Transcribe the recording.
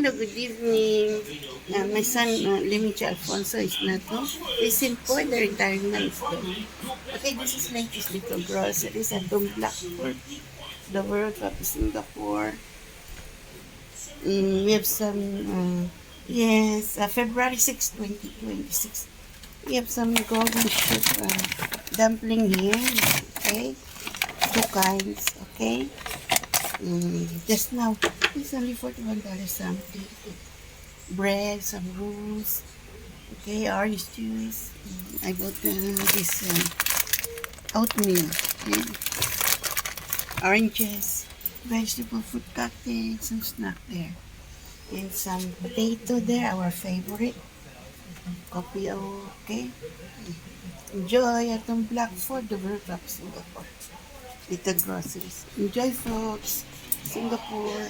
Hello, good evening. My son, Limity Alfonso, is not home. Recent for the retirement store. Okay, this is latest little groceries at Tom Blackford, the World Cup Singapore. We have some, yes, February 6, 2026. We have some golden ship dumpling here. Okay, two kinds. Okay. Just now, it's only $41 something. Bread, some rolls, okay, orange juice. I bought this oatmeal, okay, oranges, vegetable fruit cocktail, some snack there, and some potato there, our favorite. Coffee, okay. Enjoy at the Blackford, the World Cup Singapore. Little groceries. Enjoy, folks. Singapore.